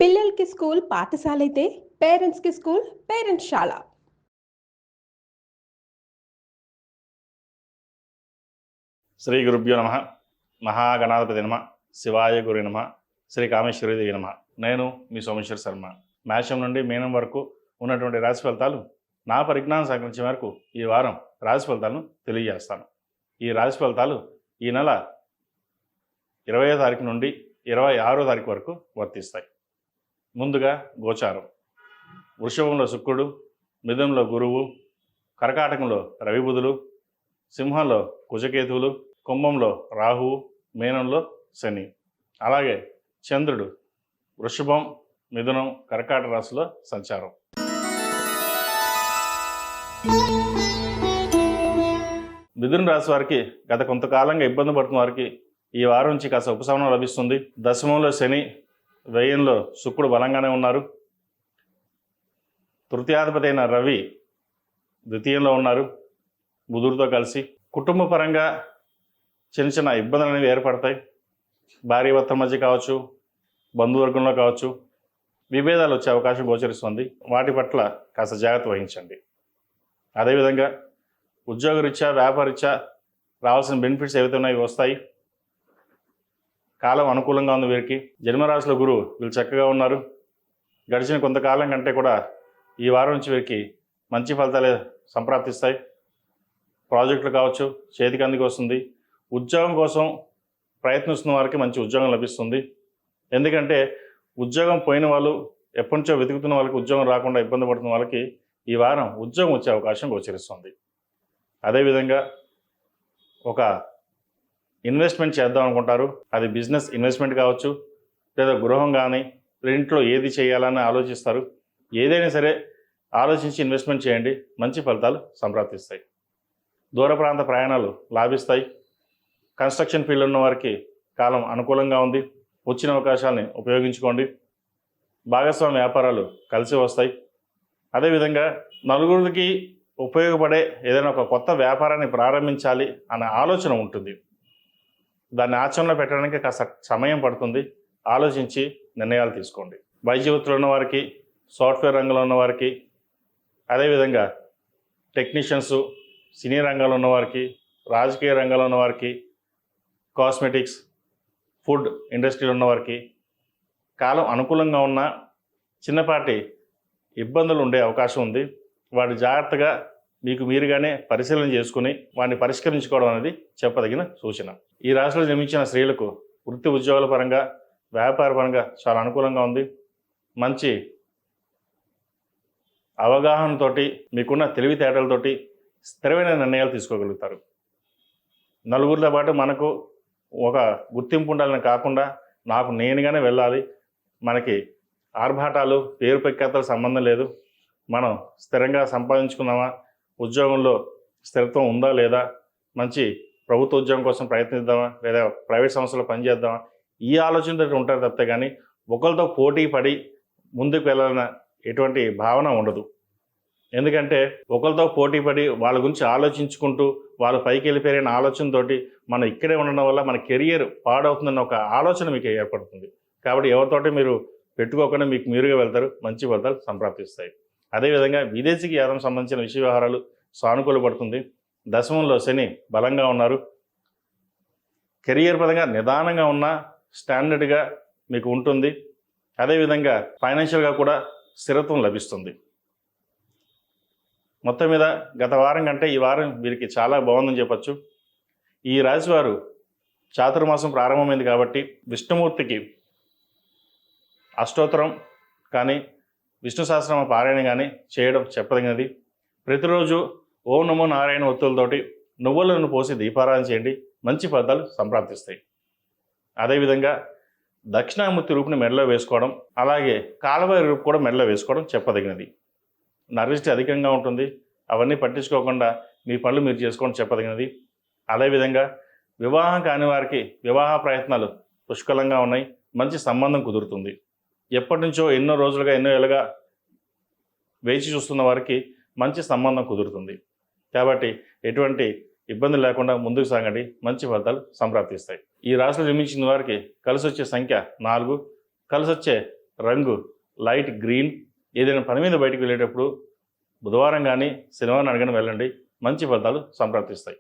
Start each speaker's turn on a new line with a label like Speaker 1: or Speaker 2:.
Speaker 1: పిల్లలకి స్కూల్ పాఠశాల అయితే పేరెంట్స్కి స్కూల్ పేరెంట్స్ శాల.
Speaker 2: శ్రీ గురుభ్యో నమ. మహాగణాధిపతి నమ. శివాయ గురు నమ. శ్రీ కామేశ్వరీదేవి నమ. నేను మీ సోమేశ్వర శర్మ. మేషం నుండి మీనం వరకు ఉన్నటువంటి రాశి ఫలితాలు నా పరిజ్ఞానం సహకరించే వరకు ఈ వారం రాశి ఫలితాలను తెలియజేస్తాను. ఈ రాశి ఫలితాలు ఈ నెల 20వ తారీఖు నుండి 26వ తారీఖు వరకు వర్తిస్తాయి. ముందుగా గోచారం. వృషభంలో శుక్రుడు, మిథునంలో గురువు, కర్కాటకంలో రవి బుధులు, సింహంలో కుజకేతువులు, కుంభంలో రాహువు, మీనంలో శని. అలాగే చంద్రుడు వృషభం, మిథునం, కర్కాటక రాశిలో సంచారం. మిథున రాశి వారికి గత కొంతకాలంగా ఇబ్బంది పడుతున్న వారికి ఈ వారం నుంచి కాస్త ఉపశమనం లభిస్తుంది. దశమంలో శని, వ్యయంలో శుక్రుడు బలంగానే ఉన్నారు. తృతీయాధిపతి అయిన రవి ద్వితీయంలో ఉన్నారు బుధుడితో కలిసి. కుటుంబ పరంగా చిన్న చిన్న ఇబ్బందులు అనేవి ఏర్పడతాయి. భార్యాభర్తల మధ్య కావచ్చు, బంధువర్గంలో కావచ్చు, విభేదాలు వచ్చే అవకాశం గోచరిస్తుంది. వాటి పట్ల కాస్త జాగ్రత్త వహించండి. అదేవిధంగా ఉద్యోగరీత్యా, వ్యాపారరీత్యా రావాల్సిన బెనిఫిట్స్ ఏవైతే ఉన్నాయో వస్తాయి. కాలం అనుకూలంగా ఉంది వీరికి. జన్మరాశిలో గురువు వీళ్ళు చక్కగా ఉన్నారు. గడిచిన కొంతకాలం కంటే కూడా ఈ వారం నుంచి వీరికి మంచి ఫలితాలే సంప్రాప్తిస్తాయి. ప్రాజెక్టులు కావచ్చు చేతికి అందుకు వస్తుంది. ఉద్యోగం కోసం ప్రయత్నిస్తున్న వారికి మంచి ఉద్యోగం లభిస్తుంది. ఎందుకంటే ఉద్యోగం పోయిన వాళ్ళు, ఎప్పటి నుంచో వెతుకుతున్న వాళ్ళకి ఉద్యోగం రాకుండా ఇబ్బంది పడుతున్న వాళ్ళకి ఈ వారం ఉద్యోగం వచ్చే అవకాశం గోచరిస్తుంది. అదేవిధంగా ఒక ఇన్వెస్ట్మెంట్ చేద్దాం అనుకుంటారు. అది బిజినెస్ ఇన్వెస్ట్మెంట్ కావచ్చు, లేదా గృహం కానీ, ఇంట్లో ఏది చేయాలని ఆలోచిస్తారు. ఏదైనా సరే ఆలోచించి ఇన్వెస్ట్మెంట్ చేయండి, మంచి ఫలితాలు సంప్రాప్తిస్తాయి. దూర ప్రాంత ప్రయాణాలు లాభిస్తాయి. కన్స్ట్రక్షన్ ఫీల్డ్ ఉన్న వారికి కాలం అనుకూలంగా ఉంది. వచ్చిన అవకాశాలని ఉపయోగించుకోండి. భాగస్వామ్య వ్యాపారాలు కలిసి వస్తాయి. అదేవిధంగా నలుగురికి ఉపయోగపడే ఏదైనా ఒక కొత్త వ్యాపారాన్ని ప్రారంభించాలి అనే ఆలోచన ఉంటుంది. దాన్ని ఆచరణలో పెట్టడానికి కాస్త సమయం పడుతుంది. ఆలోచించి నిర్ణయాలు తీసుకోండి. వైద్య వృత్తిలో ఉన్న వారికి, సాఫ్ట్వేర్ రంగంలో ఉన్న వారికి, అదేవిధంగా టెక్నీషియన్స్, సినీ రంగంలో ఉన్నవారికి, రాజకీయ రంగంలో ఉన్నవారికి, కాస్మెటిక్స్, ఫుడ్ ఇండస్ట్రీలో ఉన్నవారికి కాలం అనుకూలంగా ఉన్న చిన్నపాటి ఇబ్బందులు ఉండే అవకాశం ఉంది. వాటి జాగ్రత్తగా మీకు మీరుగానే పరిశీలన చేసుకుని వాటిని పరిష్కరించుకోవడం అనేది చెప్పదగిన సూచన. ఈ రాశిలో జన్మించిన స్త్రీలకు వృత్తి ఉద్యోగాల పరంగా, వ్యాపార పరంగా చాలా అనుకూలంగా ఉంది. మంచి అవగాహనతోటి, మీకున్న తెలివితేటలతోటి స్థిరమైన నిర్ణయాలు తీసుకోగలుగుతారు. నలుగురితో పాటు మనకు ఒక గుర్తింపు ఉండాలని కాకుండా నాకు నేనుగానే వెళ్ళాలి, మనకి ఆర్భాటాలు, పేరు ప్రఖ్యాతలకు సంబంధం లేదు, మనం స్థిరంగా సంపాదించుకున్నామా, ఉద్యోగంలో స్థిరత్వం ఉందా లేదా, మంచి ప్రభుత్వ ఉద్యోగం కోసం ప్రయత్నిద్దామా, లేదా ప్రైవేట్ సంస్థలో పనిచేద్దామా, ఈ ఆలోచనతో ఉంటారు తప్పితే కానీ ఒకరితో పోటీ పడి ముందుకు వెళ్ళాలన్న ఎటువంటి భావన ఉండదు. ఎందుకంటే ఒకరితో పోటీ పడి వాళ్ళ గురించి ఆలోచించుకుంటూ వాళ్ళు పైకి వెళ్ళిపోయిన ఆలోచనతోటి మనం ఇక్కడే ఉండడం వల్ల మన కెరియర్ పాడవుతుందన్న ఒక ఆలోచన మీకు ఏర్పడుతుంది. కాబట్టి ఎవరితోటి మీరు పెట్టుకోకుండా మీకు మీరుగా వెళ్తారు, మంచి ఫలితాలు సంప్రాప్తిస్తాయి. అదేవిధంగా విదేశీకి యాదం సంబంధించిన విషయ వ్యవహారాలు సానుకూలపడుతుంది. దశమంలో శని బలంగా ఉన్నారు. కెరియర్ పరంగా నిదానంగా ఉన్న స్టాండర్డ్గా మీకు ఉంటుంది. అదేవిధంగా ఫైనాన్షియల్గా కూడా స్థిరత్వం లభిస్తుంది. మొత్తం మీద గత వారం కంటే ఈ వారం వీరికి చాలా బాగుందని చెప్పచ్చు. ఈ రాశి వారు చాతుర్మాసం ప్రారంభమైంది కాబట్టి విష్ణుమూర్తికి అష్టోత్తరం కానీ, విష్ణు సహస్రనామ పారాయణ కానీ చేయడం చెప్పదగినది. ప్రతిరోజు ఓం నమో నారాయణ ఒత్తులతోటి నువ్వులను పోసి దీపారాధన చేయండి, మంచి ఫలితాలు సంప్రాప్తిస్తాయి. అదేవిధంగా దక్షిణామూర్తి రూపుని మెడలో వేసుకోవడం, అలాగే కాలభైరవ రూపు కూడా మెడలో వేసుకోవడం చెప్పదగినది. నర్విష్టి అధికంగా ఉంటుంది, అవన్నీ పట్టించుకోకుండా మీ పనులు మీరు చేసుకోవడం చెప్పదగినది. అదేవిధంగా వివాహం కాని వారికి వివాహ ప్రయత్నాలు పుష్కలంగా ఉన్నాయి, మంచి సంబంధం కుదురుతుంది. ఎప్పటి నుంచో ఎన్నో రోజులుగా, ఎన్నో ఏళ్ళుగా వేచి చూస్తున్న వారికి మంచి సంబంధం కుదురుతుంది. కాబట్టి ఎటువంటి ఇబ్బంది లేకుండా ముందుకు సాగండి, మంచి ఫలితాలు సంప్రాప్తిస్తాయి. ఈ రాశిలో జన్మించిన వారికి కలిసి వచ్చే సంఖ్య 4, కలిసి వచ్చే రంగు లైట్ గ్రీన్. ఏదైనా పని మీద బయటకు వెళ్ళేటప్పుడు బుధవారం కానీ శనివారం అడగని వెళ్ళండి, మంచి ఫలితాలు సంప్రాప్తిస్తాయి.